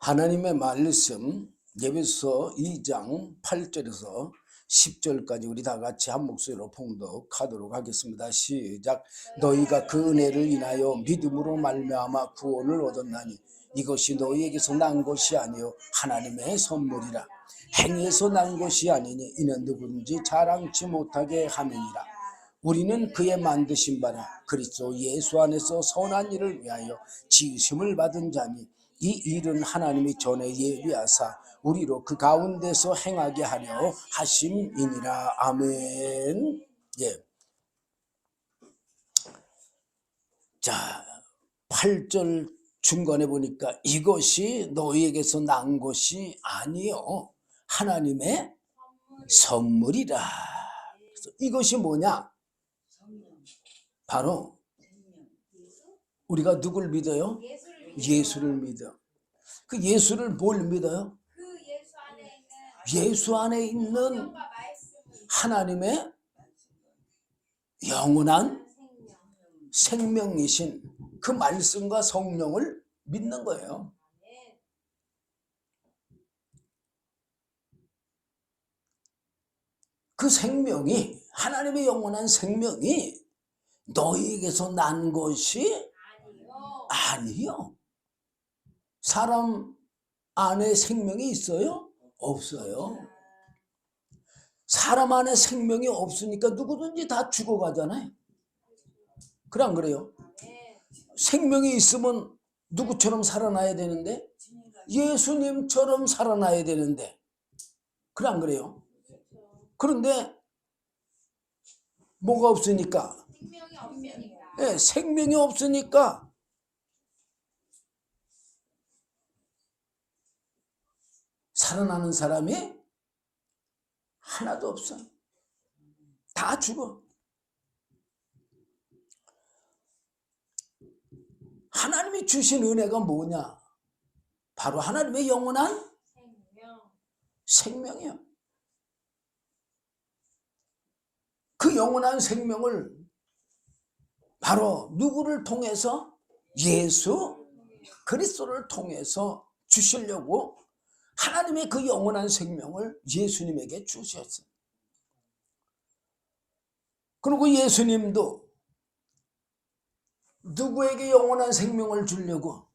하나님의 말씀 예배서 2장 8절에서 10절까지 우리 다 같이 한 목소리로 봉독하도록 하겠습니다. 시작. 너희가 그 은혜를 인하여 믿음으로 말미암아 구원을 얻었나니 이것이 너희에게서 난 것이 아니요 하나님의 선물이라. 행위에서 난 것이 아니니 이는 누구든지 자랑치 못하게 함이니라. 우리는 그의 만드신 바라 그리스도 예수 안에서 선한 일을 위하여 지으심을 받은 자니 이 일은 하나님이 전에 예비하사 우리로 그 가운데서 행하게 하려 하심이니라. 아멘. 예. 자, 8절 중간에 보니까 이것이 너희에게서 난 것이 아니요 하나님의 선물이라. 그래서 이것이 뭐냐? 바로 우리가 누굴 믿어요? 예수를 믿어. 그 예수를 뭘 믿어요? 예수 안에 있는 하나님의 영원한 생명이신 그 말씀과 성령을 믿는 거예요. 그 생명이, 하나님의 영원한 생명이 너희에게서 난 것이 아니요. 사람 안에 생명이 있어요? 없어요. 사람 안에 생명이 없으니까 누구든지 다 죽어가잖아요. 그래 안 그래요? 생명이 있으면 누구처럼 살아나야 되는데? 예수님처럼 살아나야 되는데. 그래 안 그래요? 그런데 뭐가 없으니까? 네, 생명이 없으니까 살아나는 사람이 하나도 없어. 다 죽어. 하나님이 주신 은혜가 뭐냐? 바로 하나님의 영원한 생명이요. 그 영원한 생명을 바로 누구를 통해서? 예수 그리스도를 통해서 주시려고 하나님의 그 영원한 생명을 예수님에게 주셨어요. 그리고 예수님도 누구에게 영원한 생명을 주려고?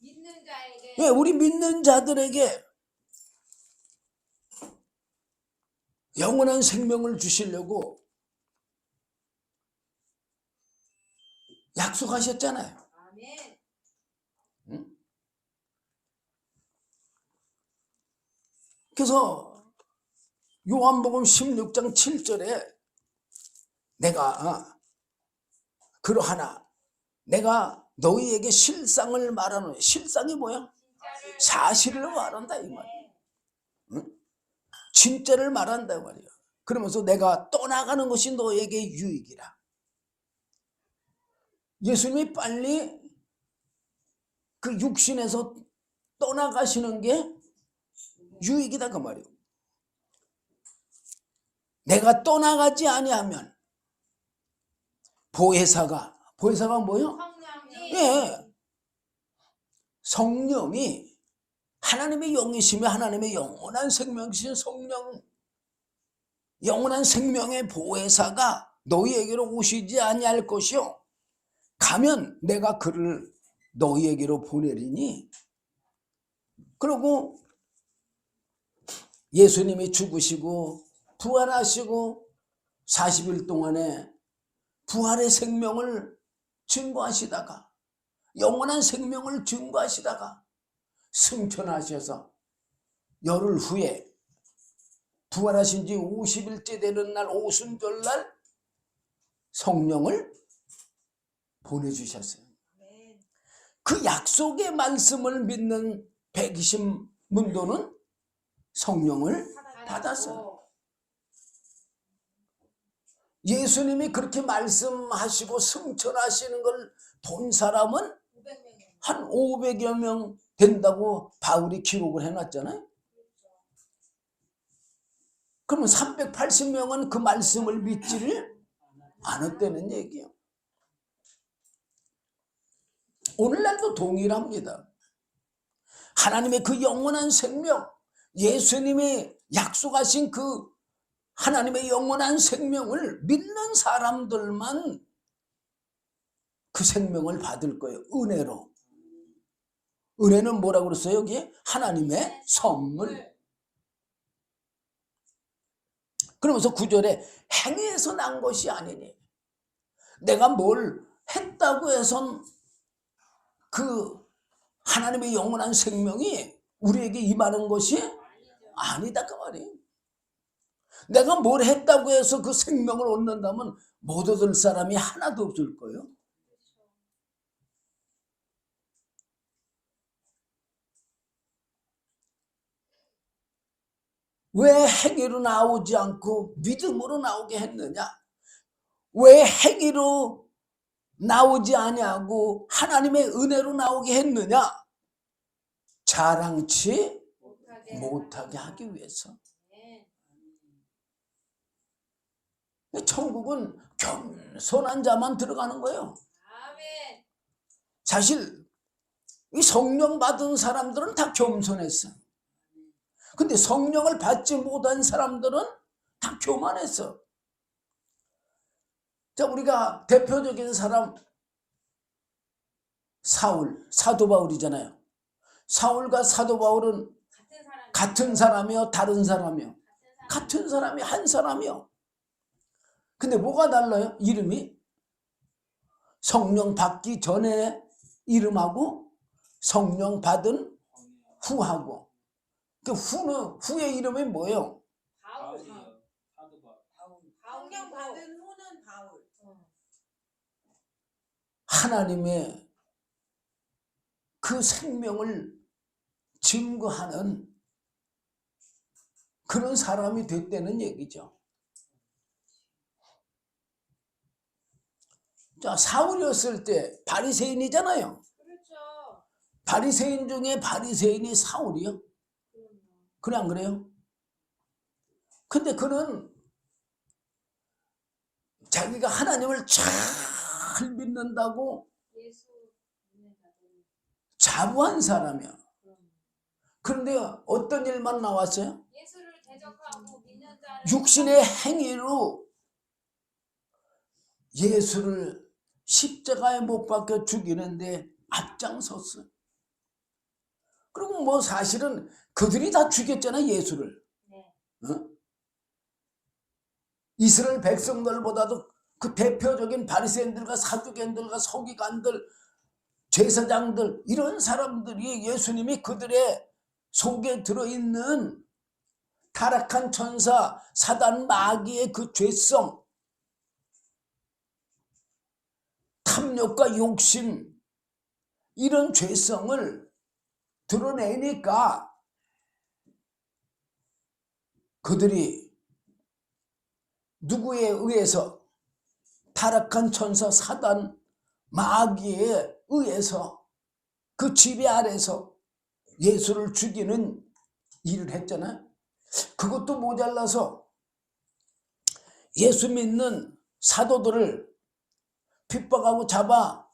믿는 자에게. 예, 우리 믿는 자들에게 영원한 생명을 주시려고 약속하셨잖아요. 아멘. 응? 그래서 요한복음 16장 7절에 내가 그러하나 내가 너희에게 실상을 말하는, 실상이 뭐야? 사실을 말한다 이 말이야. 응? 진짜를 말한다 이 말이야. 그러면서 내가 떠나가는 것이 너에게 유익이라. 예수님이 빨리 그 육신에서 떠나가시는 게 유익이다 그 말이에요. 내가 떠나가지 아니하면 보혜사가 뭐요? 성령이. 예, 성령이 하나님의 영이시며 하나님의 영원한 생명이신 성령, 영원한 생명의 보혜사가 너희에게로 오시지 아니할 것이요 가면 내가 그를 너희에게로 보내리니. 그리고 예수님이 죽으시고 부활하시고 40일 동안에 부활의 생명을 증거하시다가 영원한 생명을 증거하시다가 승천하셔서 열흘 후에 부활하신 지 50일째 되는 날 오순절날 성령을 보내주셨어요. 그 약속의 말씀을 믿는 120문도는 성령을 받았어요. 예수님이 그렇게 말씀하시고 승천하시는 걸 본 사람은 한 500여 명 된다고 바울이 기록을 해놨잖아요. 그러면 380명은 그 말씀을 믿지를 않았다는 얘기예요. 오늘날도 동일합니다. 하나님의 그 영원한 생명, 예수님이 약속하신 그 하나님의 영원한 생명을 믿는 사람들만 그 생명을 받을 거예요. 은혜로. 은혜는 뭐라고 그랬어요? 여기에 하나님의 선물. 그러면서 9절에 행위에서 난 것이 아니니, 내가 뭘 했다고 해서 그 하나님의 영원한 생명이 우리에게 임하는 것이 아니다 그 말이에요. 내가 뭘 했다고 해서 그 생명을 얻는다면 못 얻을 사람이 하나도 없을 거예요. 왜 행위로 나오지 않고 믿음으로 나오게 했느냐? 왜 행위로 나오지 아니하고 하나님의 은혜로 나오게 했느냐? 자랑치 못하게 하기 위해서. 천국은 겸손한 자만 들어가는 거예요. 사실 이 성령 받은 사람들은 다 겸손했어. 근데 성령을 받지 못한 사람들은 다 교만했어. 자, 우리가 대표적인 사람 사울, 사도 바울이잖아요. 사울과 사도 바울은 같은 사람이요, 다른 사람이요? 같은 사람이 한 사람이요. 근데 뭐가 달라요? 이름이? 성령 받기 전에 이름하고 성령 받은 후하고. 그 후의 이름이 뭐예요? 바울. 성령 받은 후는 바울. 하나님의 그 생명을 증거하는 그런 사람이 됐다는 얘기죠. 자, 사울이었을 때 바리새인이잖아요. 그렇죠. 바리새인 중에 바리새인이 사울이요? 그래 안 그래요? 근데 그는 자기가 하나님을 잘 믿는다고 자부한 사람이야. 그런데 어떤 일만 나왔어요? 예수를 대적하고 믿는 자를 육신의 행위로 예수를 십자가에 못 박혀 죽이는데 앞장섰어. 그리고 뭐 사실은 그들이 다 죽였잖아, 예수를. 네. 어? 이스라엘 백성들보다도 그 대표적인 바리새인들과 사두개인들과 서기관들, 제사장들, 이런 사람들이 예수님이 그들의 속에 들어있는 타락한 천사 사단 마귀의 그 죄성, 탐욕과 욕심, 이런 죄성을 드러내니까 그들이 누구에 의해서, 타락한 천사 사단 마귀에 의해서 그 지배 아래서 예수를 죽이는 일을 했잖아요. 그것도 모자라서 예수 믿는 사도들을 핍박하고 잡아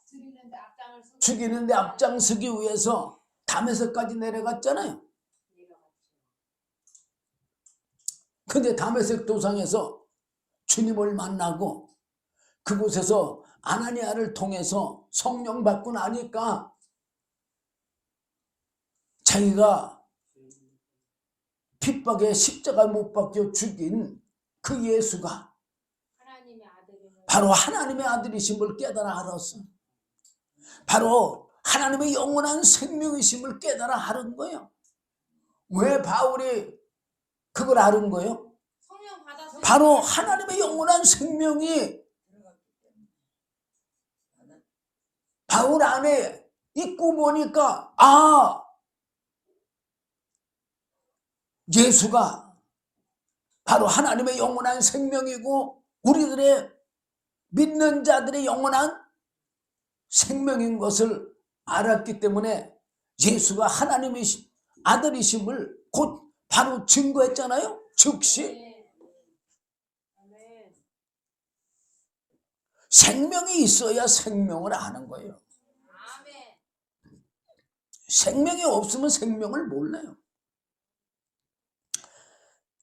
죽이는데 앞장서기 위해서 다메섹까지 내려갔잖아요. 근데 다메섹 도상에서 주님을 만나고 그곳에서 아나니아를 통해서 성령 받고 나니까 자기가 핍박에 십자가 못 박혀 죽인 그 예수가 바로 하나님의 아들이심을 깨달아 알았어. 바로 하나님의 영원한 생명이심을 깨달아 알은 거예요. 왜 바울이 그걸 알은 거예요? 바로 하나님의 영원한 생명이 바울 안에 있고 보니까 예수가 바로 하나님의 영원한 생명이고 우리들의 믿는 자들의 영원한 생명인 것을 알았기 때문에 예수가 하나님의 아들이심을 곧 바로 증거했잖아요. 즉시 생명이 있어야 생명을 아는 거예요. 생명이 없으면 생명을 몰라요.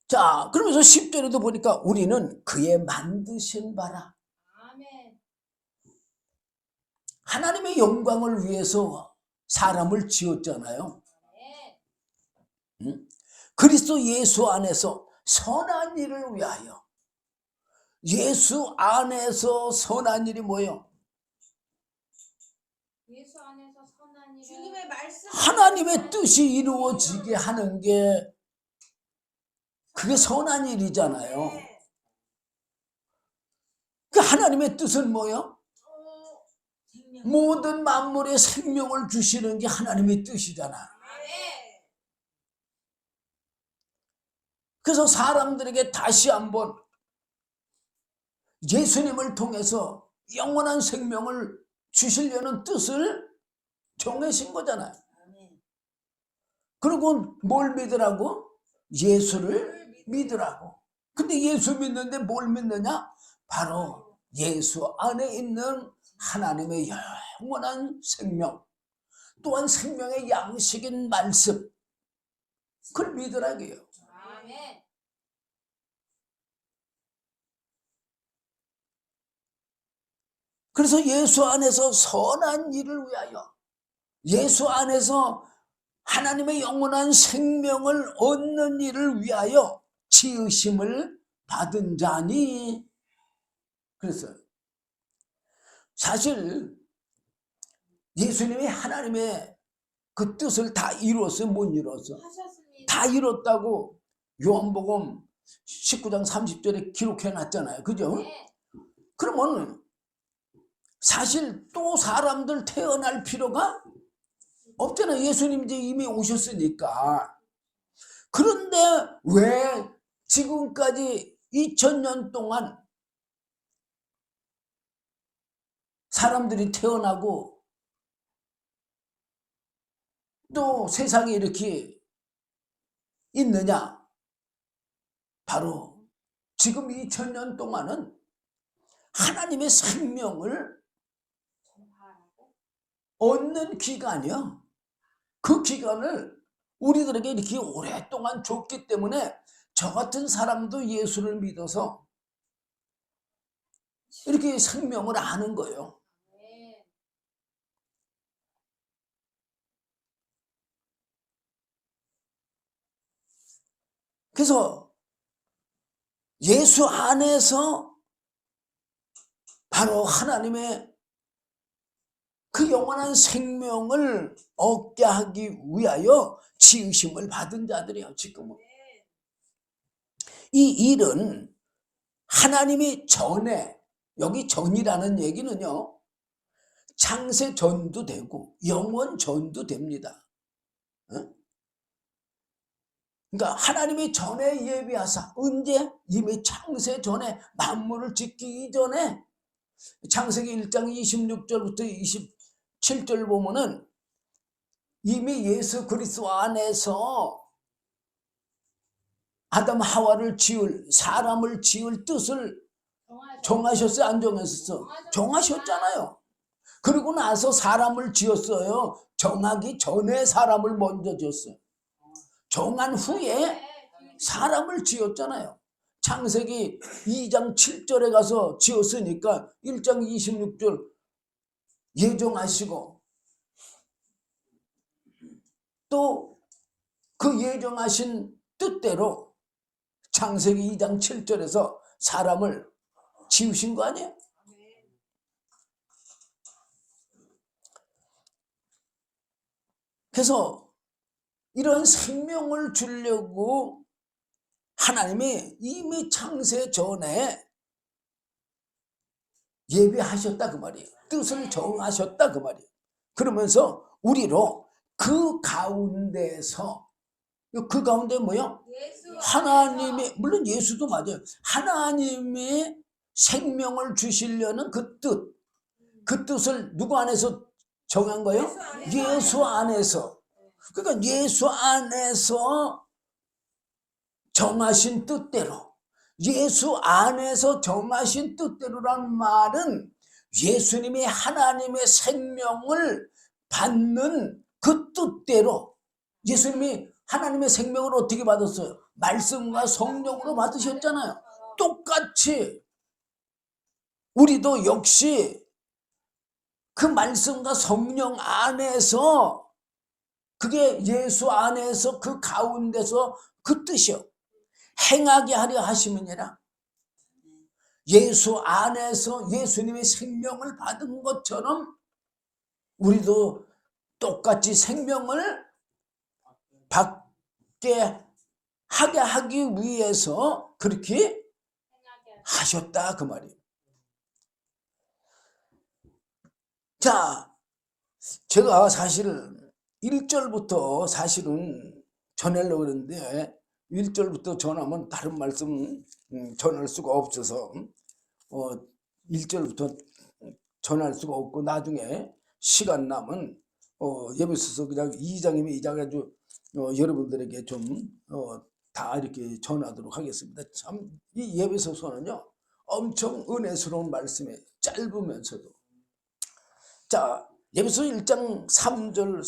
자, 그러면서 10절에도 보니까 우리는 그의 만드신 바라. 아멘. 하나님의 영광을 위해서 사람을 지었잖아요. 네. 응? 그리스도 예수 안에서 선한 일을 위하여. 예수 안에서 선한 일이 뭐예요? 예수 안에서 선한 일. 주님의 말씀. 하나님의 뜻이 이루어지게 하는 게 그게 선한 일이잖아요. 네. 그 하나님의 뜻은 뭐예요? 생명. 모든 만물에 생명을 주시는 게 하나님의 뜻이잖아. 아멘. 그래서 사람들에게 다시 한번 예수님을 통해서 영원한 생명을 주시려는 뜻을 정하신 거잖아요. 아멘. 그리고 뭘 믿으라고? 예수를 믿으라고. 근데 예수 믿는데 뭘 믿느냐? 바로 예수 안에 있는 하나님의 영원한 생명, 또한 생명의 양식인 말씀, 그걸 믿으라고요. 아멘. 그래서 예수 안에서 선한 일을 위하여, 예수 안에서 하나님의 영원한 생명을 얻는 일을 위하여 지으심을 받은 자니. 그래서 사실 예수님이 하나님의 그 뜻을 다 이루었어요? 못 이루었어? 하셨습니다. 다 이뤘다고 요한복음 19장 30절에 기록해 놨잖아요. 그죠? 네. 그러면 사실 또 사람들 태어날 필요가 없잖아요. 예수님 이제 이미 오셨으니까. 그런데 왜 지금까지 2000년 동안 사람들이 태어나고 또 세상에 이렇게 있느냐? 바로 지금 2000년 동안은 하나님의 생명을 얻는 기간이요. 그 기간을 우리들에게 이렇게 오랫동안 줬기 때문에 저 같은 사람도 예수를 믿어서 이렇게 생명을 아는 거예요. 네. 그래서 예수 안에서 바로 하나님의 그 영원한 생명을 얻게 하기 위하여 지으심을 받은 자들이에요. 지금은 이 일은 하나님이 전에, 여기 전이라는 얘기는요, 창세 전도 되고 영원 전도 됩니다. 그러니까 하나님이 전에 예비하사, 언제? 이미 창세 전에, 만물을 짓기 이전에, 창세기 1장 26절부터 27절 보면은 이미 예수 그리스도 안에서 아담 하와를 지을, 사람을 지을 뜻을 정하셨어요? 안 정하셨어? 정하셨잖아요. 그리고 나서 사람을 지었어요. 정하기 전에 사람을 먼저 지었어요. 정한 후에 사람을 지었잖아요. 창세기 2장 7절에 가서 지었으니까 1장 26절 예정하시고, 또 그 예정하신 뜻대로 창세기 2장 7절에서 사람을 지으신 거 아니에요? 그래서 이런 생명을 주려고 하나님이 이미 창세 전에 예비하셨다 그 말이에요. 뜻을 정하셨다 그 말이에요. 그러면서 우리로 그 가운데서, 그 가운데 뭐요? 하나님의, 물론 예수도 맞아요. 하나님의 생명을 주시려는 그 뜻, 그 뜻을 누구 안에서 정한 거예요? 예수 안에서. 그러니까 예수 안에서 정하신 뜻대로, 예수 안에서 정하신 뜻대로란 말은 예수님이 하나님의 생명을 받는 그 뜻대로 예수님이 하나님의 생명을 어떻게 받았어요? 말씀과 성령으로 받으셨잖아요. 똑같이 우리도 역시 그 말씀과 성령 안에서, 그게 예수 안에서 그 가운데서 그 뜻이요, 행하게 하려 하심이니라. 예수 안에서 예수님의 생명을 받은 것처럼 우리도 똑같이 생명을 받게 하게 하기 위해서 그렇게 하셨다 그 말이에요. 자, 제가 사실 1절부터 사실은 전하려고 그랬는데 1절부터 전하면 다른 말씀 전할 수가 없어서 1절부터 전할 수가 없고, 나중에 시간 남은 예배소서 그냥 2장이면 2장 아주 여러분들에게 좀 다 이렇게 전하도록 하겠습니다. 참 이 예배소서는요 엄청 은혜스러운 말씀에 짧으면서도, 자, 예배소 1장 3절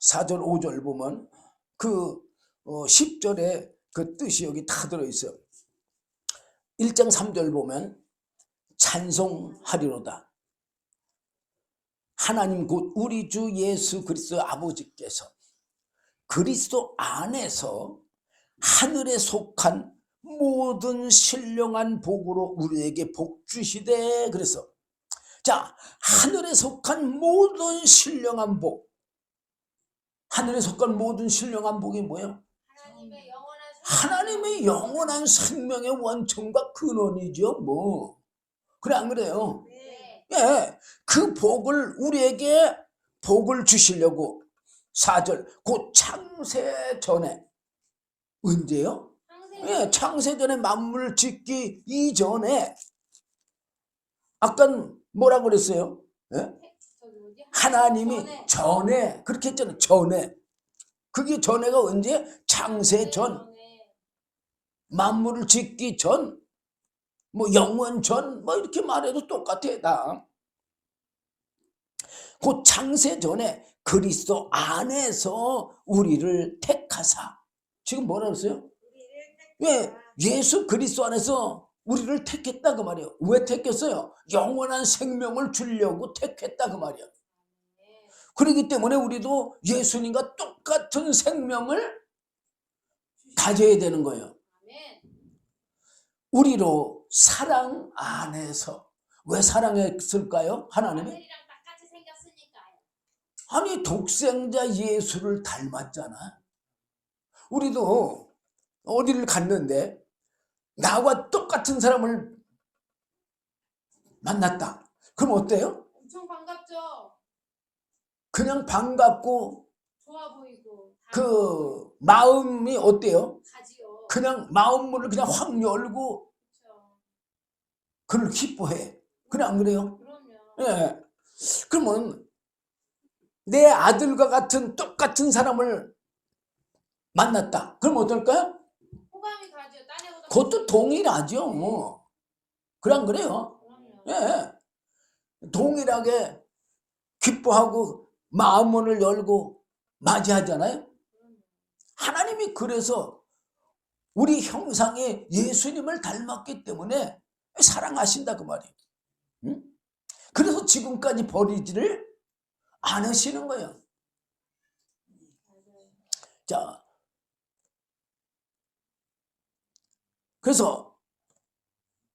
4절 5절 보면 그 10절에 그 뜻이 여기 다 들어있어요. 1장 3절 보면 찬송하리로다. 하나님 곧 우리 주 예수 그리스도 아버지께서 그리스도 안에서 하늘에 속한 모든 신령한 복으로 우리에게 복 주시되. 그래서 자, 하늘에 속한 모든 신령한 복, 하늘에 속한 모든 신령한 복이 뭐예요? 하나님의 영원한 생명의 원천과 근원이죠. 뭐 그래 안 그래요? 네. 예, 그 복을 우리에게 복을 주시려고 4절 곧 창세 전에, 언제요? 예, 창세 전에 만물 짓기 이전에, 아까 뭐라 그랬어요? 예? 하나님이 전에 그렇게 했잖아요. 전에. 그게 전에가 언제? 창세 전, 만물을 짓기 전, 뭐 영원 전, 뭐 이렇게 말해도 똑같아 다. 곧 창세 전에 그리스도 안에서 우리를 택하사. 지금 뭐라 그랬어요? 왜? 예수 그리스도 안에서 우리를 택했다 그 말이에요. 왜 택했어요? 영원한 생명을 주려고 택했다 그 말이에요. 그렇기 때문에 우리도 예수님과 똑같은 생명을 가져야 되는 거예요. 우리로 사랑 안에서. 왜 사랑했을까요? 하나님이? 똑같이 생겼으니까요. 아니, 독생자 예수를 닮았잖아. 우리도 어디를 갔는데 나와 똑같은 사람을 만났다. 그럼 어때요? 엄청 반갑죠? 그냥 반갑고 좋아 보이고. 그 마음이 어때요? 가지요. 그냥 마음문을 그냥 확 열고 그렇죠. 그를 기뻐해. 그래 안 그래요? 그럼요. 예. 그러면 내 아들과 같은 똑같은 사람을 만났다. 그럼 어떨까요? 호감이 가죠. 딴 애보다. 그것도 동일하죠. 뭐. 그래 안 그래요? 그럼요. 예. 동일하게 기뻐하고 마음문을 열고 맞이하잖아요. 하나님이 그래서 우리 형상의 예수님을 닮았기 때문에 사랑하신다 그 말이에요. 응? 그래서 지금까지 버리지를 않으시는 거예요. 자, 그래서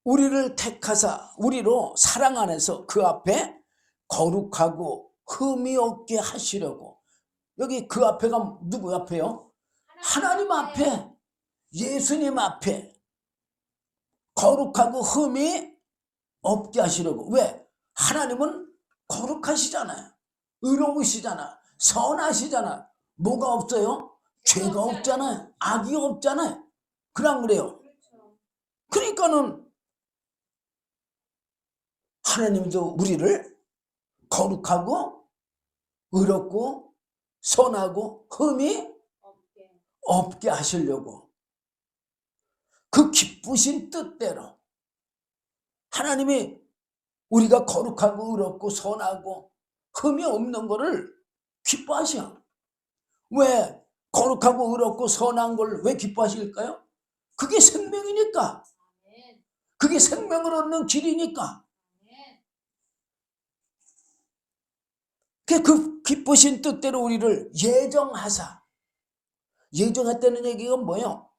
우리를 택하사 우리로 사랑 안에서 그 앞에 거룩하고 흠이 없게 하시려고. 여기 그 앞에가 누구 앞에요? 하나님 앞에, 예수님 앞에 거룩하고 흠이 없게 하시려고. 왜? 하나님은 거룩하시잖아요. 의로우시잖아. 선하시잖아. 뭐가 없어요? 죄가 없잖아요. 악이 없잖아요. 그냥 그래요. 그러니까는 하나님도 우리를 거룩하고 의롭고 선하고 흠이 없게 하시려고 그 기쁘신 뜻대로 하나님이 우리가 거룩하고 의롭고 선하고 흠이 없는 거를 기뻐하셔. 왜? 거룩하고 의롭고 선한 걸 왜 기뻐하실까요? 그게 생명이니까. 아멘. 그게 생명을 얻는 길이니까. 아멘. 그 기쁘신 뜻대로 우리를 예정하사. 예정했다는 얘기가 뭐예요?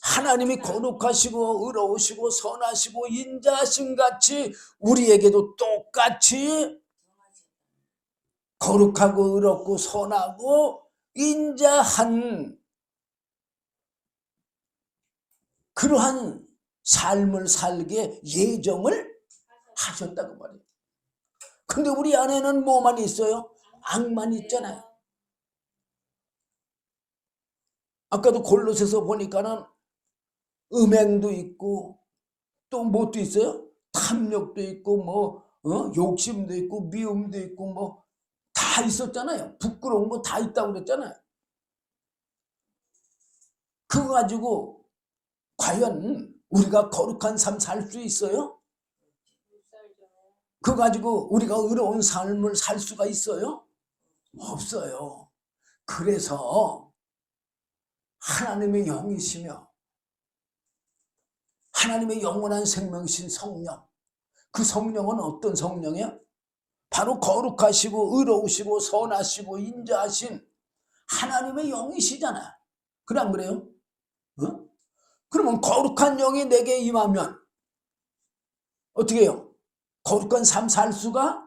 하나님이 거룩하시고 의로우시고 선하시고 인자하신 같이 우리에게도 똑같이 거룩하고 의롭고 선하고 인자한 그러한 삶을 살게 예정을 하셨다고 말이에요. 근데 우리 안에는 뭐만 있어요? 악만 있잖아요. 아까도 골로새서 보니까는 음행도 있고 또 뭣도 있어요? 탐욕도 있고 욕심도 있고 미움도 있고 뭐 다 있었잖아요. 부끄러운 거 다 있다고 그랬잖아요. 그거 가지고 과연 우리가 거룩한 삶 살 수 있어요? 그거 가지고 우리가 의로운 삶을 살 수가 있어요? 없어요. 그래서 하나님의 영이시며 하나님의 영원한 생명이신 성령, 그 성령은 어떤 성령이야? 바로 거룩하시고 의로우시고 선하시고 인자하신 하나님의 영이시잖아요. 그래 안 그래요? 어? 그러면 거룩한 영이 내게 임하면 어떻게 해요? 거룩한 삶 살 수가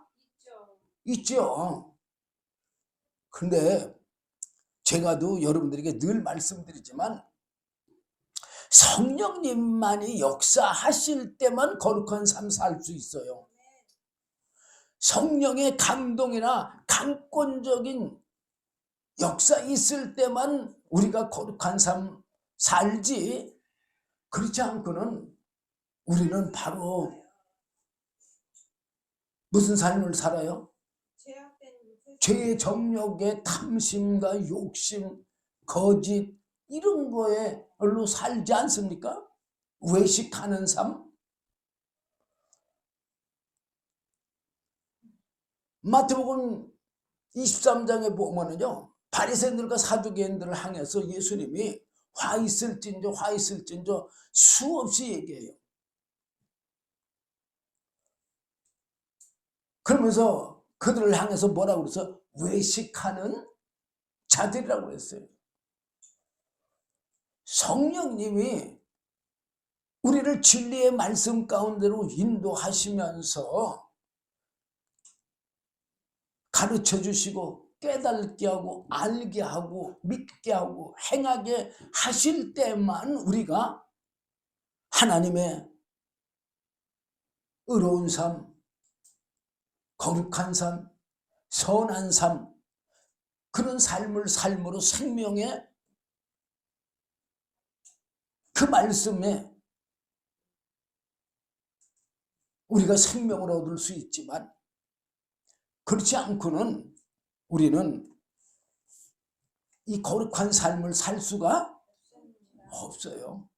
있죠. 그런데 제가도 여러분들에게 늘 말씀드리지만 성령님만이 역사하실 때만 거룩한 삶 살 수 있어요. 성령의 감동이나 강권적인 역사 있을 때만 우리가 거룩한 삶 살지, 그렇지 않고는 우리는 바로 무슨 삶을 살아요? 죄의 정욕에 탐심과 욕심, 거짓 이런 거에로 살지 않습니까? 외식하는 삶. 마태복음 23장에 보면은요, 바리새인들과 사두개인들을 향해서 예수님이 화 있을진저 수없이 얘기해요. 그러면서 그들을 향해서 뭐라고 그래서 외식하는 자들이라고 그랬어요. 성령님이 우리를 진리의 말씀 가운데로 인도하시면서 가르쳐 주시고 깨닫게 하고 알게 하고 믿게 하고 행하게 하실 때만 우리가 하나님의 의로운 삶, 거룩한 삶, 선한 삶, 그런 삶을 삶으로 생명의 그 말씀에 우리가 생명을 얻을 수 있지만 그렇지 않고는 우리는 이 거룩한 삶을 살 수가 없어요.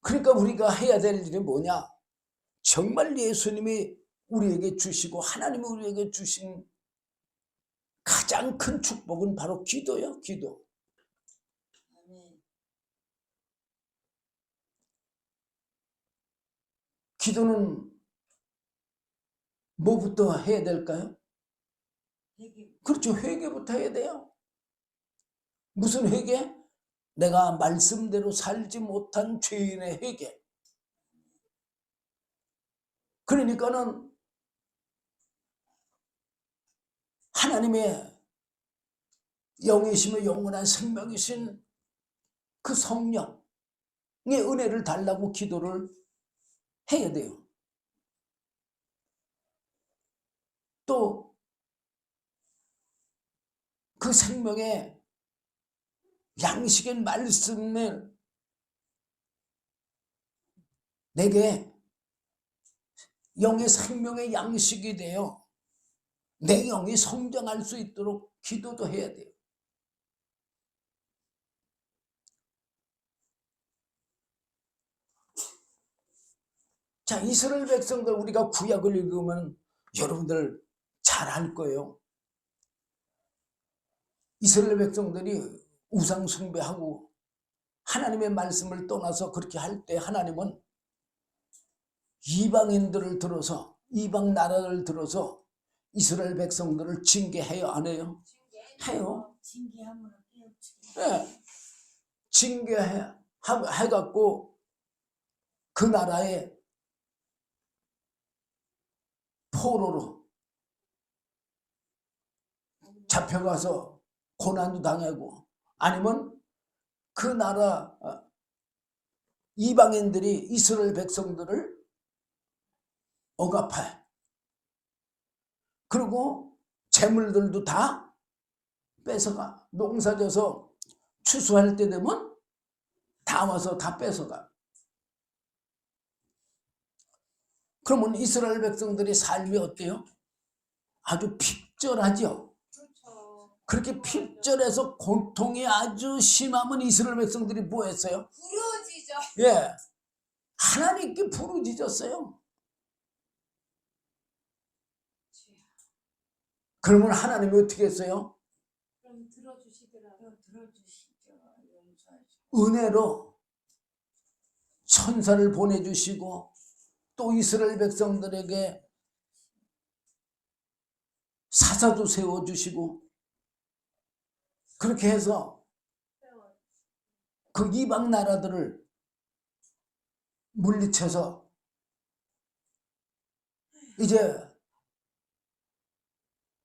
그러니까 우리가 해야 될 일이 뭐냐? 정말 예수님이 우리에게 주시고 하나님이 우리에게 주신 가장 큰 축복은 바로 기도예요. 기도. 기도는 뭐부터 해야 될까요? 그렇죠. 회개부터 해야 돼요. 무슨 회개? 내가 말씀대로 살지 못한 죄인의 회개. 그러니까는 하나님의 영이시며 영원한 생명이신 그 성령의 은혜를 달라고 기도를 해야 돼요. 또 그 생명의 양식의 말씀을 내게 영의 생명의 양식이 되어 내 영이 성장할 수 있도록 기도도 해야 돼요. 자, 이스라엘 백성들 우리가 구약을 읽으면 여러분들 잘 잘 알 거예요. 이스라엘 백성들이 우상 숭배하고 하나님의 말씀을 떠나서 그렇게 할 때 하나님은 이방인들을 들어서 이방 나라를 들어서 이스라엘 백성들을 징계해요, 안 해요? 해요. 징계하면 깨우치게. 네. 징계해갖고 그 나라에 포로로 잡혀가서 고난도 당하고 아니면 그 나라 이방인들이 이스라엘 백성들을 억압해. 그리고 재물들도 다 뺏어가. 농사져서 추수할 때 되면 다 와서 다 뺏어가. 그러면 이스라엘 백성들의 삶이 어때요? 아주 핍절하죠. 그렇죠. 그렇게 핍절해서 고통이 아주 심하면 이스라엘 백성들이 뭐 했어요? 부러지죠. 예, 하나님께 부르짖었어요. 그러면 하나님이 어떻게 했어요? 그럼 들어주시더라고요. 들어주시죠. 용서하시고. 은혜로 천사를 보내주시고 또 이스라엘 백성들에게 사사도 세워주시고 그렇게 해서 그 이방 나라들을 물리쳐서 이제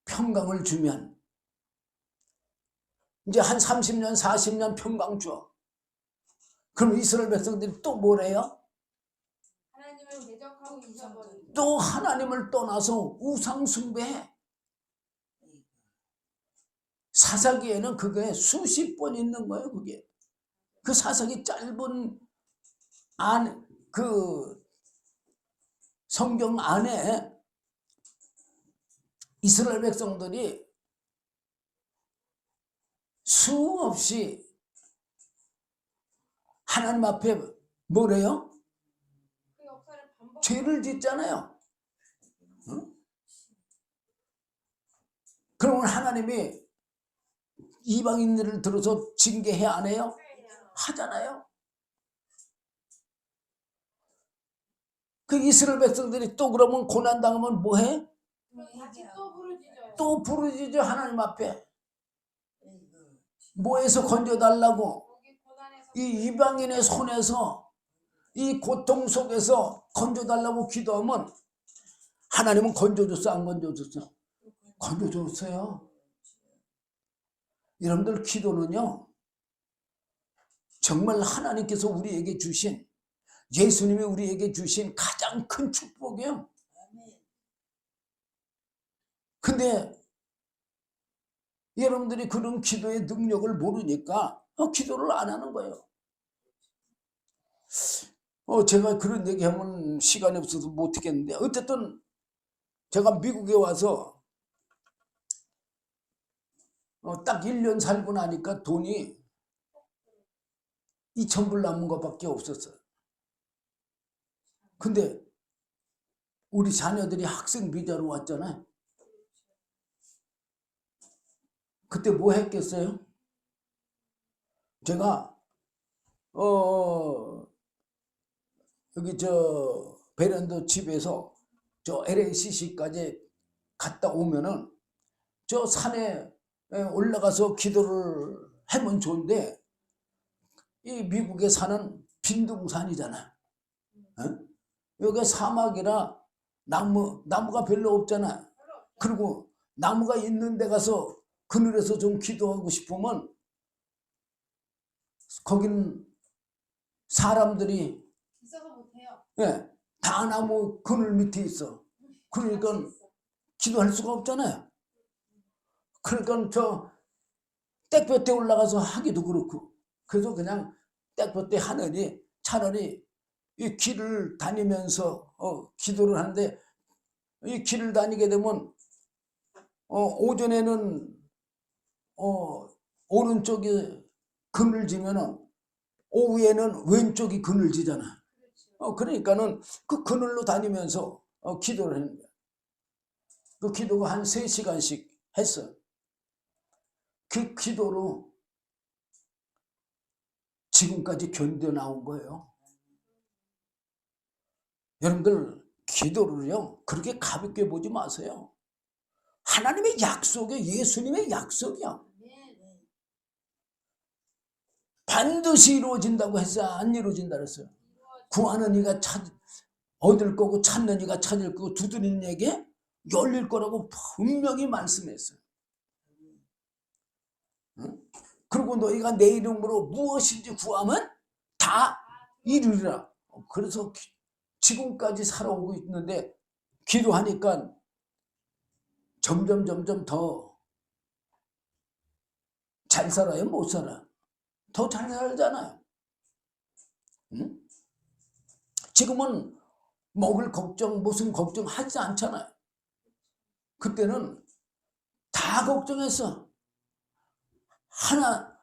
평강을 주면 이제 한 30년 40년 평강 줘. 그럼 이스라엘 백성들이 또 뭐래요? 하나님을 대적하고 잊어버리고. 또 하나님을 떠나서 우상 숭배해. 사사기에는 그게 수십 번 있는 거예요. 그게 그 사사기 짧은 그 성경 안에 이스라엘 백성들이 수없이 하나님 앞에 뭐래요? 그 역사를 반복. 죄를 짓잖아요. 응? 그러면 하나님이 이방인들을 들어서 징계해 안 해요? 하잖아요. 그 이스라엘 백성들이 또 그러면 고난당하면 뭐해? 그럼 다시 또 부르짖어요. 또 부르짖어 하나님 앞에. 뭐에서 건져달라고? 여기 고난에서 이 이방인의 손에서 이 고통 속에서 건져달라고 기도하면 하나님은 건져줬어 안 건져줬어? 건져줬어요. 여러분들 기도는요 정말 하나님께서 우리에게 주신 예수님이 우리에게 주신 가장 큰 축복이에요. 근데 여러분들이 그런 기도의 능력을 모르니까 기도를 안 하는 거예요. 제가 그런 얘기하면 시간이 없어서 못 하겠는데 어쨌든 제가 미국에 와서 딱 1년 살고 나니까 돈이 2,000불 남은 것밖에 없었어요. 근데 우리 자녀들이 학생 비자로 왔잖아요. 그때 뭐 했겠어요? 제가 여기 저 베란다 집에서 저 LACC까지 갔다 오면은 저 산에 올라가서 기도를 하면 좋은데 이 미국에 사는 빈둥산이잖아. 여기 사막이라 나무가 별로 없잖아. 그리고 나무가 있는 데 가서 그늘에서 좀 기도하고 싶으면 거기는 사람들이 있어서 못해요. 다 나무 그늘 밑에 있어. 그러니까 기도할 수가 없잖아요. 그러니까 저 땡볕에 올라가서 하기도 그렇고 그래서 그냥 땡볕에 하느니 차라리 이 길을 다니면서 기도를 하는데 이 길을 다니게 되면 오전에는 오른쪽이 그늘지면은 오후에는 왼쪽이 그늘지잖아. 그러니까는 그 그늘로 다니면서 기도를 하는 거야. 그 기도가 한 3시간씩 했어요. 그 기도로 지금까지 견뎌나온 거예요. 여러분들 기도를요 그렇게 가볍게 보지 마세요. 하나님의 약속이에요. 예수님의 약속이야. 반드시 이루어진다고 했어요? 안 이루어진다 그랬어요? 구하는 이가 얻을 거고 찾는 이가 찾을 거고 두드리는 이에게 열릴 거라고 분명히 말씀했어요. 응? 그리고 너희가 내 이름으로 무엇인지 구하면 다 이루리라. 그래서 지금까지 살아오고 있는데 기도하니까 점점 더 잘 살아요? 못 살아요? 더 잘 살잖아요. 응? 지금은 먹을 걱정 무슨 걱정 하지 않잖아요. 그때는 다 걱정했어.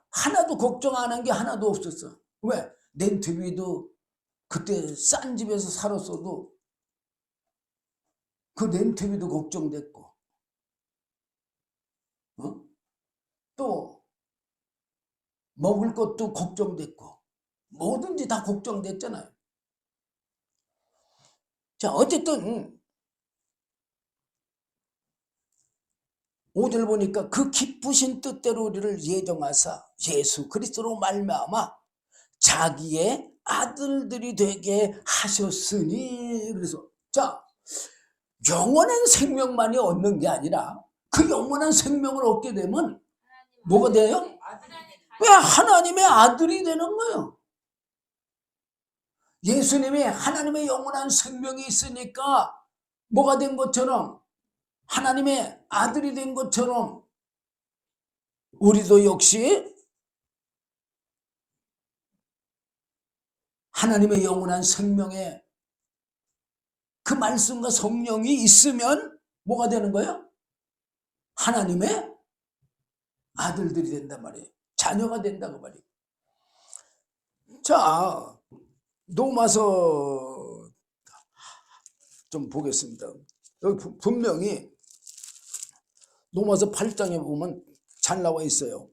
하나도 걱정 안 한 게 하나도 없었어. 왜? 렌트비도 그때 싼 집에서 살았어도 그 렌트비도 걱정됐고, 또 먹을 것도 걱정됐고, 뭐든지 다 걱정됐잖아요. 자, 어쨌든 5절 보니까 그 기쁘신 뜻대로 우리를 예정하사 예수 그리스도로 말미암아 자기의 아들들이 되게 하셨으니. 그래서 자, 영원한 생명만이 얻는 게 아니라 그 영원한 생명을 얻게 되면 뭐가 돼요? 왜 하나님의 아들이 되는 거예요. 예수님이 하나님의 영원한 생명이 있으니까 뭐가 된 것처럼, 하나님의 아들이 된 것처럼 우리도 역시 하나님의 영원한 생명에 그 말씀과 성령이 있으면 뭐가 되는 거예요? 하나님의 아들들이 된단 말이에요. 자녀가 된다고 말이에요. 자, 로마서 좀 보겠습니다. 여기 분명히 로마서 8장에 보면 잘 나와 있어요.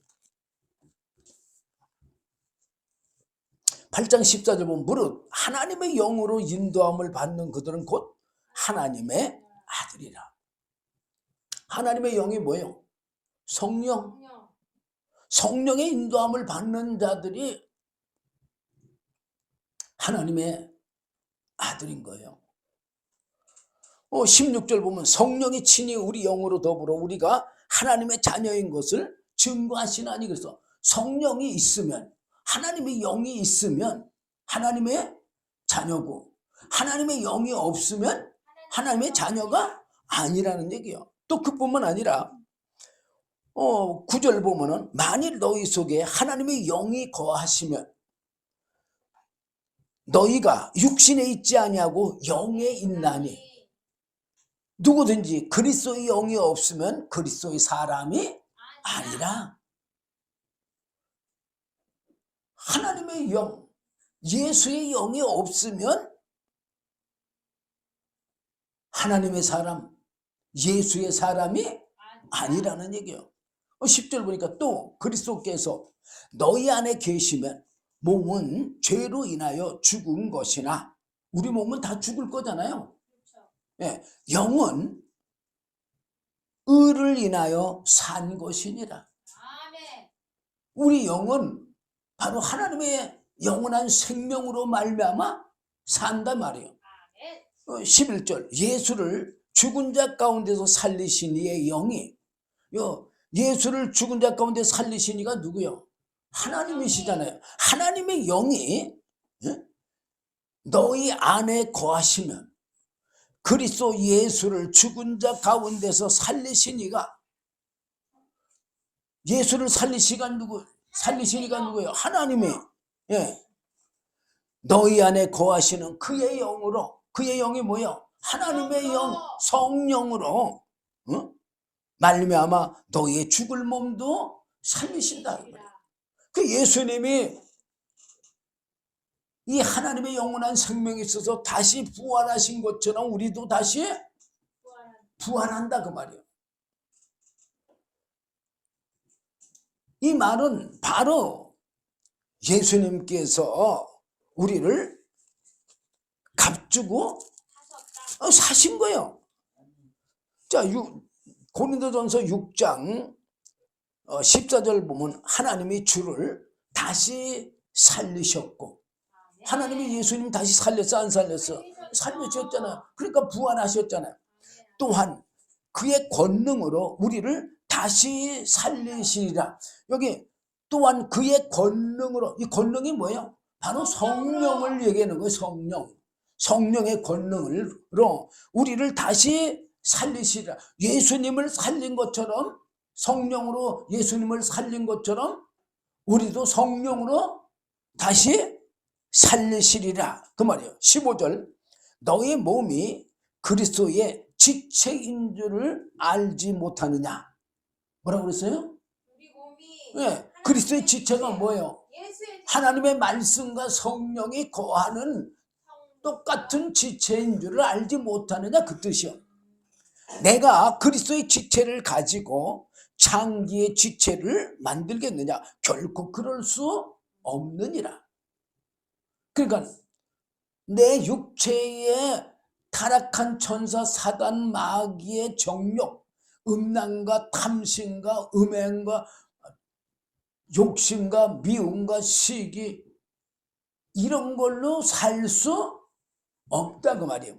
8장 14절 보면 무릇 하나님의 영으로 인도함을 받는 그들은 곧 하나님의 아들이라. 하나님의 영이 뭐예요? 성령. 성령의 인도함을 받는 자들이 하나님의 아들인 거예요. 16절 보면 성령이 친히 우리 영으로 더불어 우리가 하나님의 자녀인 것을 증거하시나니. 그래서 성령이 있으면, 하나님의 영이 있으면 하나님의 자녀고, 하나님의 영이 없으면 하나님의 자녀가 아니라는 얘기예요. 또 그뿐만 아니라 9절 보면은 만일 너희 속에 하나님의 영이 거하시면 너희가 육신에 있지 아니하고 영에 있나니. 누구든지 그리스도의 영이 없으면 그리스도의 사람이 아니라. 하나님의 영, 예수의 영이 없으면 하나님의 사람, 예수의 사람이 아니라는 얘기예요. 10절 보니까 또 그리스도께서 너희 안에 계시면 몸은 죄로 인하여 죽은 것이나, 우리 몸은 다 죽을 거잖아요. 예, 영은 의를 인하여 산 것이니라. 우리 영은 바로 하나님의 영원한 생명으로 말미암아 산단 말이에요. 11절 예수를 죽은 자 가운데서 살리신 이의 영이, 예수를 죽은 자 가운데 살리신 이가 누구요? 하나님이시잖아요. 하나님의 영이 너희 안에 거하시면 그리스도 예수를 죽은 자 가운데서 살리신 이가, 예수를 살리신 이가 누구예요? 하나님이. 예. 너희 안에 거하시는 그의 영으로, 그의 영이 뭐예요? 하나님의 영, 성령으로 말미암아 너희의 죽을 몸도 살리신다. 그 예수님이 이 하나님의 영원한 생명이 있어서 다시 부활하신 것처럼 우리도 다시 부활한다 그 말이에요. 이 말은 바로 예수님께서 우리를 값주고 사신 거예요. 자, 고린도전서 6장 14절 보면 하나님이 주를 다시 살리셨고, 하나님이 예수님 다시 살렸어 안 살렸어? 살리셨잖아요. 그러니까 부활하셨잖아요. 또한 그의 권능으로 우리를 다시 살리시리라. 여기 또한 그의 권능으로, 이 권능이 뭐예요? 바로 성령을 얘기하는 거예요. 성령의 권능으로 우리를 다시 살리시리라. 예수님을 살린 것처럼, 성령으로 예수님을 살린 것처럼 우리도 성령으로 다시 살리시리라 그 말이에요. 15절, 너의 몸이 그리스도의 지체인 줄을 알지 못하느냐. 뭐라고 그랬어요? 우리 몸이 네, 그리스도의 지체가 뭐예요? 하나님의 말씀과 성령이 거하는 똑같은 지체인 줄을 알지 못하느냐 그 뜻이요. 내가 그리스도의 지체를 가지고 창기의 지체를 만들겠느냐? 결코 그럴 수 없느니라. 그러니까 내 육체에 타락한 천사 사단 마귀의 정욕, 음란과 탐심과 음행과 욕심과 미움과 시기, 이런 걸로 살 수 없다 그 말이에요.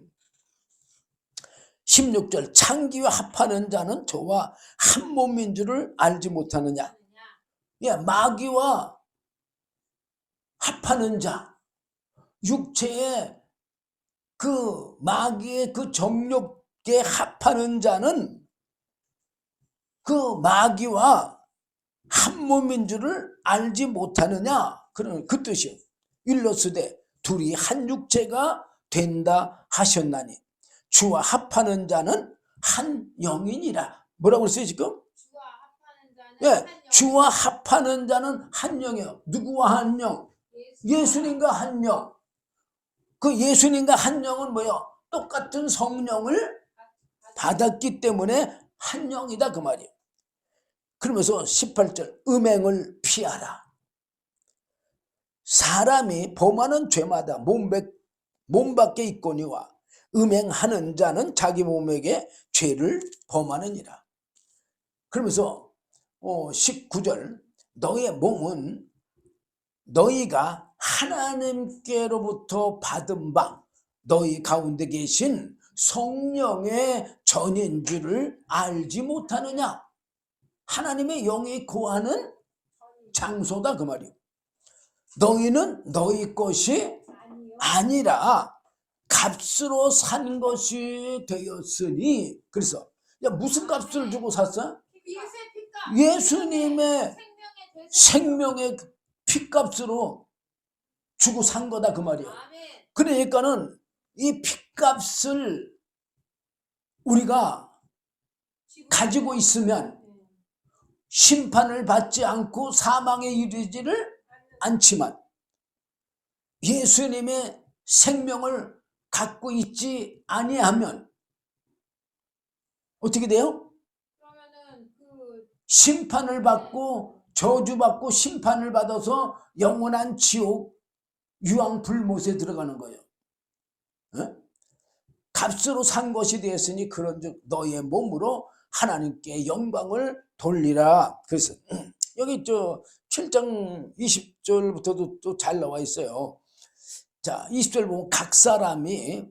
16절, 창기와 합하는 자는 저와 한 몸인 줄을 알지 못하느냐. 예, 마귀와 합하는 자, 육체에 그 마귀의 그 정욕에 합하는 자는 그 마귀와 한 몸인 줄을 알지 못하느냐. 그런 그 뜻이요. 일러스되 둘이 한 육체가 된다 하셨나니 주와 합하는 자는 한 영이니라. 뭐라고 했어요 지금? 주와 합하는 자는 예, 한 영. 주와 합하는 자는 한 영이에요. 누구와 한 영? 예수님과 한 영. 그 예수님과 한 영은 뭐예요? 똑같은 성령을 받았기 때문에 한 영이다 그 말이에요. 그러면서 18절, 음행을 피하라. 사람이 범하는 죄마다 몸 밖에 있거니와 음행하는 자는 자기 몸에게 죄를 범하느니라. 그러면서 19절, 너의 몸은 너희가 하나님께로부터 받은 바 너희 가운데 계신 성령의 전인 줄을 알지 못하느냐. 하나님의 영이 거하는 장소다 그 말이에요. 너희는 너희 것이 아니라 값으로 산 것이 되었으니. 그래서 야, 무슨 값을 주고 샀어? 예수님의 생명의 피값으로 주고 산 거다 그 말이에요. 그러니까는 이 피값을 우리가 가지고 있으면 심판을 받지 않고 사망에 이르지를 않지만, 예수님의 생명을 갖고 있지 아니하면 어떻게 돼요? 그러면은 그 심판을 받고 저주받고 심판을 받아서 영원한 지옥 유황 불못에 들어가는 거예요. 에? 값으로 산 것이 되었으니 그런즉 너희의 몸으로 하나님께 영광을 돌리라. 그래서 여기 7장 20절부터도 또 잘 나와 있어요. 자, 20절 보면 각 사람이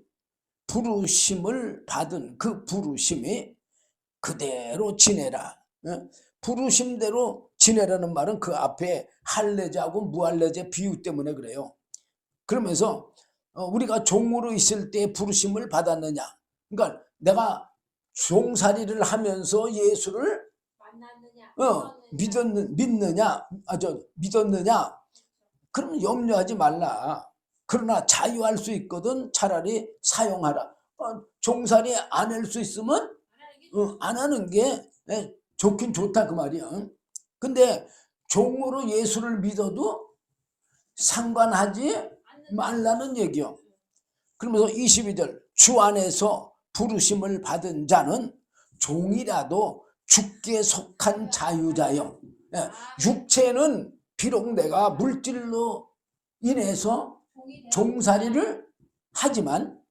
부르심을 받은 그 부르심이 그대로 지내라. 부르심대로 지내라는 말은 그 앞에 할례제하고 무할례제 비유 때문에 그래요. 그러면서 우리가 종으로 있을 때 부르심을 받았느냐. 그러니까 내가 종살이를 하면서 예수를 만났느냐, 믿었느냐. 그러면 염려하지 말라. 그러나 자유할 수 있거든 차라리 사용하라. 종살이 안 할 수 있으면 안 하는 게 좋긴 좋다 그 말이야. 근데 종으로 예수를 믿어도 상관하지 말라는 얘기요. 그러면서 22절, 주 안에서 부르심을 받은 자는 종이라도 죽기에 속한 자유자요. 예, 육체는 비록 내가 물질로 인해서 종살이를 하지만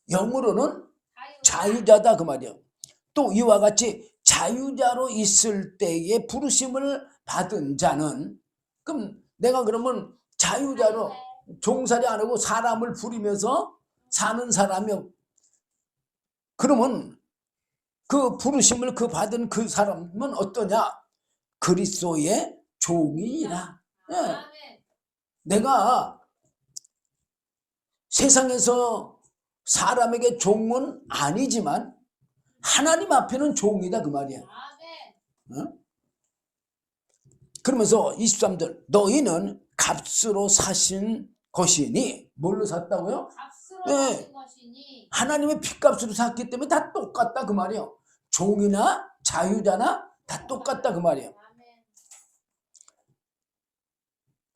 영으로는 자유자다 그 말이에요. 또 이와 같이 자유자로 있을 때에 부르심을 받은 자는, 그럼 내가 그러면 자유자로 종살이 안 하고 사람을 부리면서 사는 사람이요. 그러면 그 부르심을 그 받은 그 사람은 어떠냐? 그리스도의 종이라. 예. 내가 세상에서 사람에게 종은 아니지만 하나님 앞에는 종이다 그 말이야. 어? 그러면서 23절 너희는 값으로 사신 것이니, 뭘로 샀다고요? 값으로 네. 사신 것이니 하나님의 핏값으로 샀기 때문에 다 똑같다 그 말이에요. 종이나 자유자나 다 똑같다 그 말이에요. 아멘.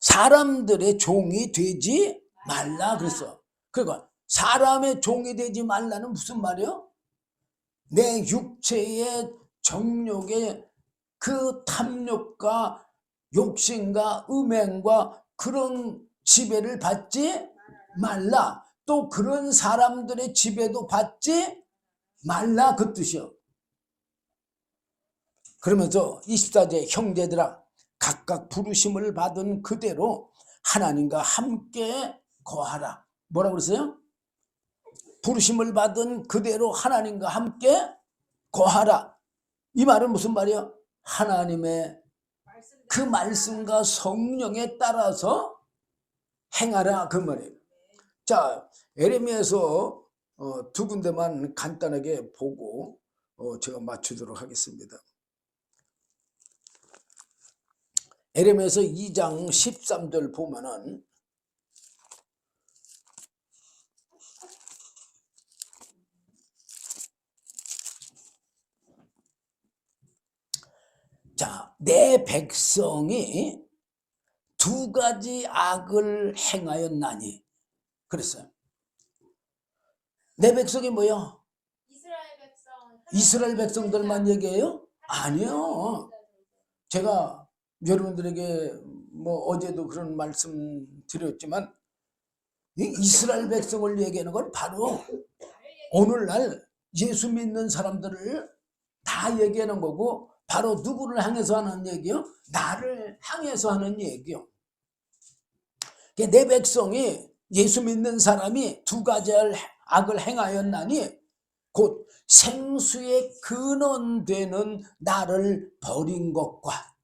사람들의 종이 되지 말라 그랬어. 그러니까 사람의 종이 되지 말라는 무슨 말이에요? 내 육체의 정욕의 그 탐욕과 욕심과 음행과 그런 지배를 받지 말라. 또 그런 사람들의 지배도 받지 말라 그 뜻이요. 그러면서 24절 형제들아 각각 부르심을 받은 그대로 하나님과 함께 거하라. 뭐라고 그랬어요? 부르심을 받은 그대로 하나님과 함께 거하라. 이 말은 무슨 말이에요? 하나님의 그 말씀과 성령에 따라서 행하라 그 말이에요. 자, 에레미야에서 두 군데만 간단하게 보고 제가 맞추도록 하겠습니다. 에레미야에서 2장 13절 보면은 자, 내 백성이 두 가지 악을 행하였나니 그랬어요. 내 백성이 뭐요? 이스라엘 백성들만 얘기해요? 아니요. 제가 여러분들에게 뭐 어제도 그런 말씀 드렸지만 이 이스라엘 백성을 얘기하는 건 바로 오늘날 예수 믿는 사람들을 다 얘기하는 거고, 바로 누구를 향해서 하는 얘기요? 나를 향해서 하는 얘기요. 내 백성이, 예수 믿는 사람이 두 가지 악을 행하였나니 곧 생수의 근원되는 나를 버린 것과,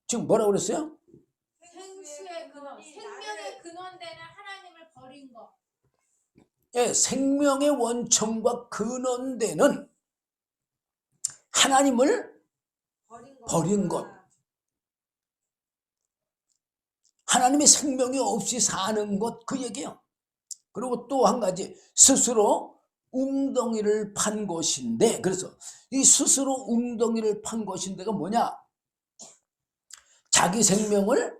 지금 뭐라고 그랬어요? 생수의 근원, 생명의 근원되는 하나님을 버린 것. 예, 생명의 원천과 근원되는 하나님을 버린 것. 하나님의 생명이 없이 사는 것, 그 얘기예요. 그리고 또 한 가지, 스스로 웅덩이를 판 것인데, 그래서 이 스스로 웅덩이를 판 것인데가 뭐냐? 자기 생명을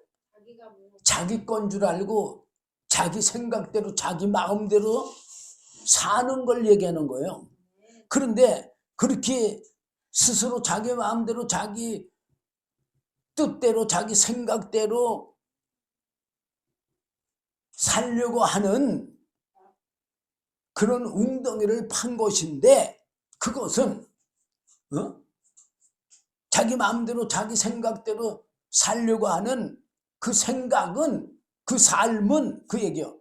자기 건 줄 알고 자기 생각대로 자기 마음대로 사는 걸 얘기하는 거예요. 그런데 그렇게 스스로 자기 마음대로 자기 뜻대로 자기 생각대로 살려고 하는 그런 웅덩이를 판 것인데, 그것은 자기 마음대로 자기 생각대로 살려고 하는 그 생각은, 그 삶은 그 얘기요.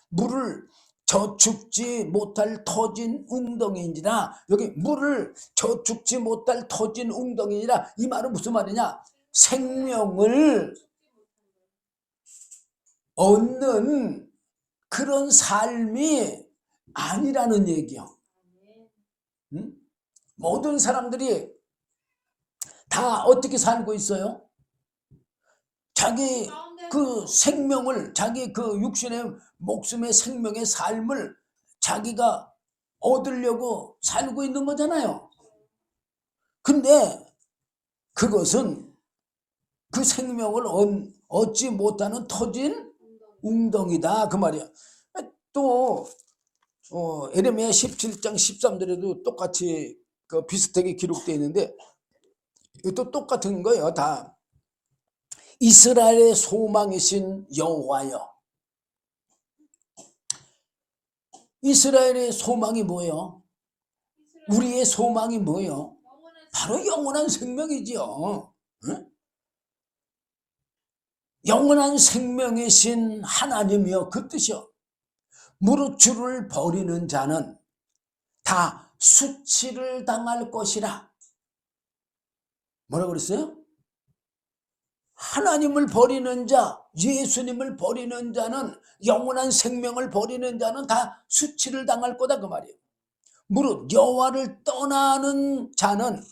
물을 저축지 못할 터진 웅덩이니라. 여기 물을 저축지 못할 터진 웅덩이니라. 이 말은 무슨 말이냐? 생명을 얻는 그런 삶이 아니라는 얘기요. 모든 사람들이 다 어떻게 살고 있어요? 자기 그 생명을, 자기 그 육신의 목숨의 생명의 삶을 자기가 얻으려고 살고 있는 거잖아요. 근데 그것은 그 생명을 얻지 못하는 터진 웅덩이다 그 말이야. 또 에레미야 17장 13절에도 똑같이 그 비슷하게 기록되어 있는데 이것도 똑같은 거예요. 다 이스라엘의 소망이신 여호와여. 이스라엘의 소망이 뭐예요? 우리의 소망이 뭐예요? 바로 영원한 생명이지요. 응? 영원한 생명이신 하나님이여, 그 뜻이요. 무릇 주를 버리는 자는 다 수치를 당할 것이라. 뭐라고 그랬어요? 하나님을 버리는 자, 예수님을 버리는 자는, 영원한 생명을 버리는 자는 다 수치를 당할 거다, 그 말이에요. 무릇 여호와를 떠나는 자는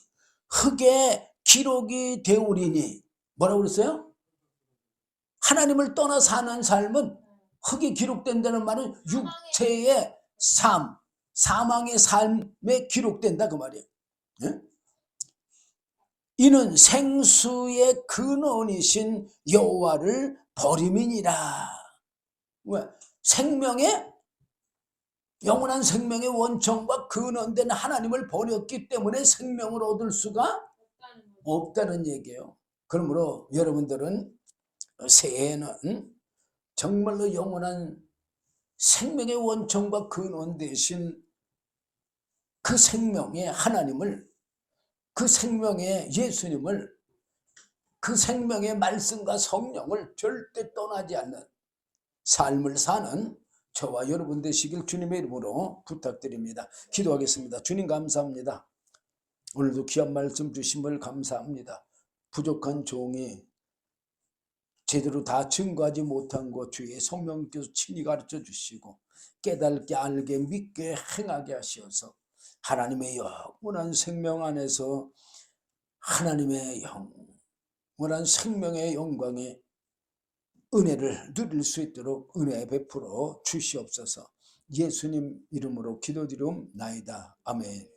흙에 기록이 되오리니. 뭐라고 그랬어요? 하나님을 떠나 사는 삶은 흙이 기록된다는 말은 육체의 삶, 사망의 삶에 기록된다, 그 말이에요. 예? 이는 생수의 근원이신 여호와를 버림이니라. 왜? 생명의, 영원한 생명의 원천과 근원된 하나님을 버렸기 때문에 생명을 얻을 수가 없다는 얘기예요. 그러므로 여러분들은 새해에는 정말로 영원한 생명의 원천과 근원 되신 그 생명의 하나님을, 그 생명의 예수님을, 그 생명의 말씀과 성령을 절대 떠나지 않는 삶을 사는 저와 여러분 되시길 주님의 이름으로 부탁드립니다. 기도하겠습니다. 주님 감사합니다. 오늘도 귀한 말씀 주심을 감사합니다. 부족한 종이 제대로 다 증거하지 못한 것 주의 성령께서 친히 가르쳐 주시고 깨닫게, 알게, 믿게, 행하게 하시어서 하나님의 영원한 생명 안에서 하나님의 영원한 생명의 영광의 은혜를 누릴 수 있도록 은혜 베풀어 주시옵소서. 예수님 이름으로 기도드리옵나이다. 아멘.